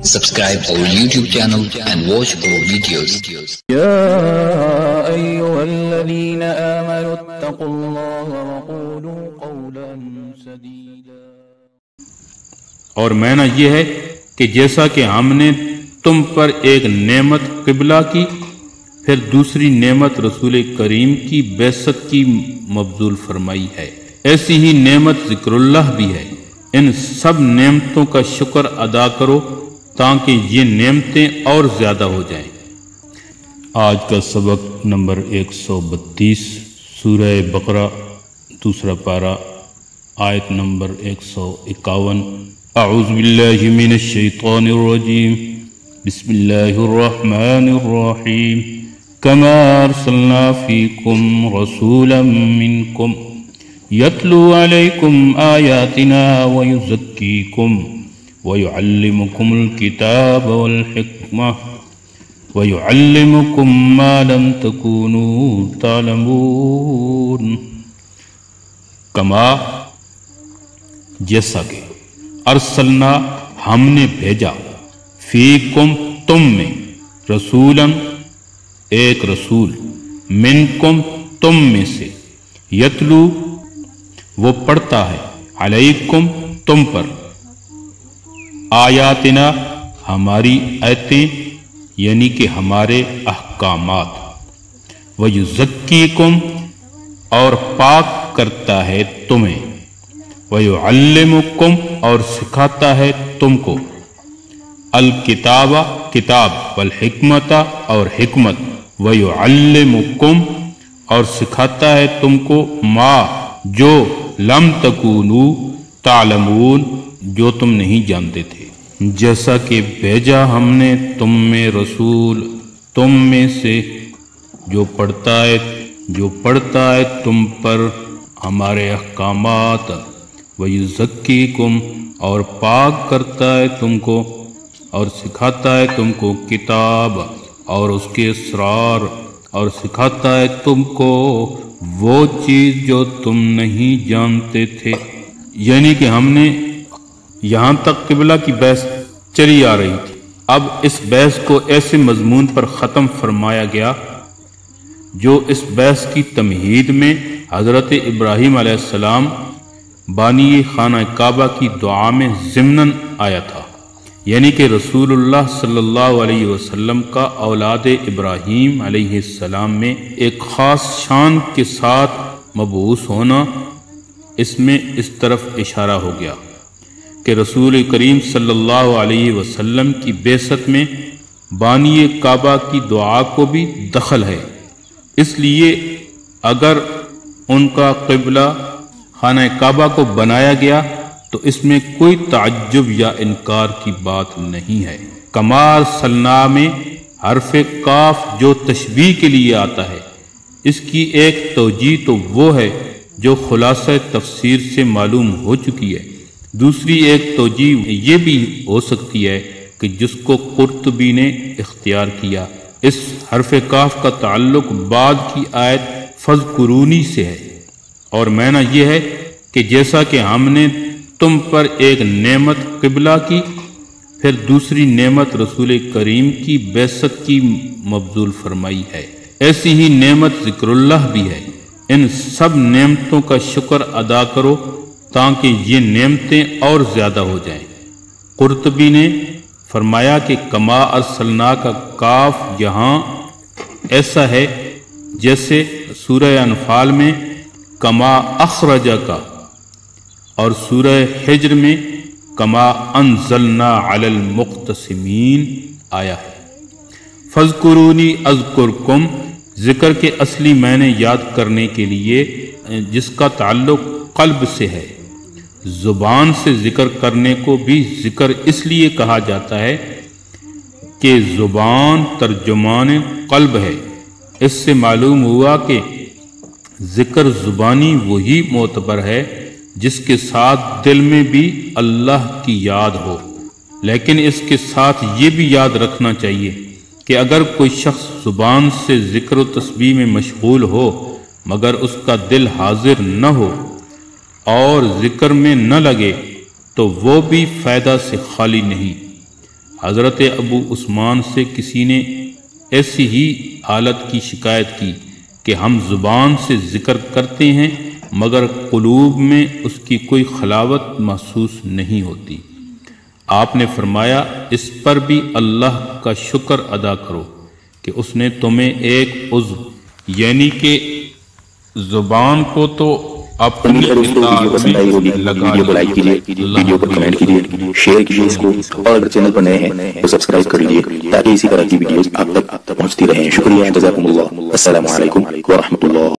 Subscribe our YouTube channel and watch our videos. يا أيها الذين آمنوا اتقوا الله وقولوا قولا سديدا. اور معنی یہ ہے کہ جیسا کہ ہم نے تم پر ایک نعمت قبلہ کی، پھر دوسری نعمت رسول کریم کی بعثت کی مبذول فرمائی ہے، ایسی ہی نعمت ذکر اللہ بھی ہے۔ ان سب نعمتوں کا شکر ادا کرو تاکہ یہ نعمتیں اور زیادہ ہو جائیں۔ آج کا سبق نمبر 132 سورہ بقرہ دوسرا پارہ آیت نمبر 151۔ اعوذ باللہ من الشیطان الرجیم، بسم اللہ الرحمن الرحیم۔ کما ارسلنا فیکم رسولا منکم یتلو علیکم آیاتنا ویزکیکم وَيُعَلِّمُكُمُ الْكِتَابَ وَالْحِكْمَةَ وَيُعَلِّمُكُم مَّا لَمْ تَكُونُوا تَعْلَمُونَ۔ کما جیسا کہ ارسلنا ہم نے بھیجا، فیکم تم میں، رسولاً ایک رسول، منکم تم میں سے، یتلو وہ پڑھتا ہے، علیکم تم پر، آیاتنا ہماری آیتیں یعنی کہ ہمارے احکامات، وَيُزَكِّيكُمْ اور پاک کرتا ہے تمہیں، وَيُعَلِّمُكُمْ اور سکھاتا ہے تم کو، الکتاب کتاب، والحکمت اور حکمت، وَيُعَلِّمُكُمْ اور سکھاتا ہے تم کو، ما جو، لم تکونوا تعلمون جو تم نہیں جانتے تھے۔ جیسا کہ بھیجا ہم نے تم میں رسول تم میں سے جو پڑھتا ہے تم پر ہمارے احکامات، وَيُزَكِّيكُمْ اور پاک کرتا ہے تم کو اور سکھاتا ہے تم کو کتاب اور اس کے اسرار، اور سکھاتا ہے تم کو وہ چیز جو تم نہیں جانتے تھے۔ یعنی کہ ہم نے یہاں تک قبلہ کی بحث چلی آ رہی تھی، اب اس بحث کو ایسے مضمون پر ختم فرمایا گیا جو اس بحث کی تمہید میں حضرت ابراہیم علیہ السلام بانی خانہ کعبہ کی دعا میں ضمناً آیا تھا، یعنی کہ رسول اللہ صلی اللہ علیہ وسلم کا اولاد ابراہیم علیہ السلام میں ایک خاص شان کے ساتھ مبعوث ہونا، اس میں اس طرف اشارہ ہو گیا کہ رسول کریم صلی اللہ علیہ وسلم کی بعثت میں بانی کعبہ کی دعا کو بھی دخل ہے، اس لیے اگر ان کا قبلہ خانہ کعبہ کو بنایا گیا تو اس میں کوئی تعجب یا انکار کی بات نہیں ہے۔ کما ارسلنا میں حرف کاف جو تشبیہ کے لیے آتا ہے، اس کی ایک توجیہ تو وہ ہے جو خلاصہ تفسیر سے معلوم ہو چکی ہے، دوسری ایک توجیہ یہ بھی ہو سکتی ہے کہ جس کو قرطبی نے اختیار کیا، اس حرف کاف کا تعلق بعد کی آیت فَاذْكُرُونِی سے ہے، اور معنی یہ ہے کہ جیسا کہ ہم نے تم پر ایک نعمت قبلہ کی، پھر دوسری نعمت رسول کریم کی بعثت کی مبذول فرمائی ہے، ایسی ہی نعمت ذکر اللہ بھی ہے۔ ان سب نعمتوں کا شکر ادا کرو تاکہ یہ نعمتیں اور زیادہ ہو جائیں۔ قرطبی نے فرمایا کہ کما ارسلنا کا کاف یہاں ایسا ہے جیسے سورہ انفال میں کما اخرج کا اور سورہ حجر میں کما انزلنا علی المقتسمین آیا ہے۔ فَاذْكُرُونِی اذکرکم ذکر کے اصلی معنی یاد کرنے کے لیے جس کا تعلق قلب سے ہے، زبان سے ذکر کرنے کو بھی ذکر اس لیے کہا جاتا ہے کہ زبان ترجمان قلب ہے۔ اس سے معلوم ہوا کہ ذکر زبانی وہی معتبر ہے جس کے ساتھ دل میں بھی اللہ کی یاد ہو، لیکن اس کے ساتھ یہ بھی یاد رکھنا چاہیے کہ اگر کوئی شخص زبان سے ذکر و تسبیح میں مشغول ہو مگر اس کا دل حاضر نہ ہو اور ذکر میں نہ لگے تو وہ بھی فائدہ سے خالی نہیں۔ حضرت ابو عثمان سے کسی نے ایسی ہی حالت کی شکایت کی کہ ہم زبان سے ذکر کرتے ہیں مگر قلوب میں اس کی کوئی خلاوت محسوس نہیں ہوتی۔ آپ نے فرمایا اس پر بھی اللہ کا شکر ادا کرو کہ اس نے تمہیں ایک عضو یعنی کہ زبان کو تو اپنی اطاعت میں لگا ویڈیو کو لائک کیجیے، ویڈیو پر کمنٹ کیجیے، شیئر کیجیے اس کو، اور اگر چینل پر نئے ہیں تو سبسکرائب کر لیجیے تاکہ اسی طرح کی ویڈیوز آپ تک پہنچتی رہیں۔ شکریہ، جزاکم اللہ، السلام علیکم ورحمۃ اللہ۔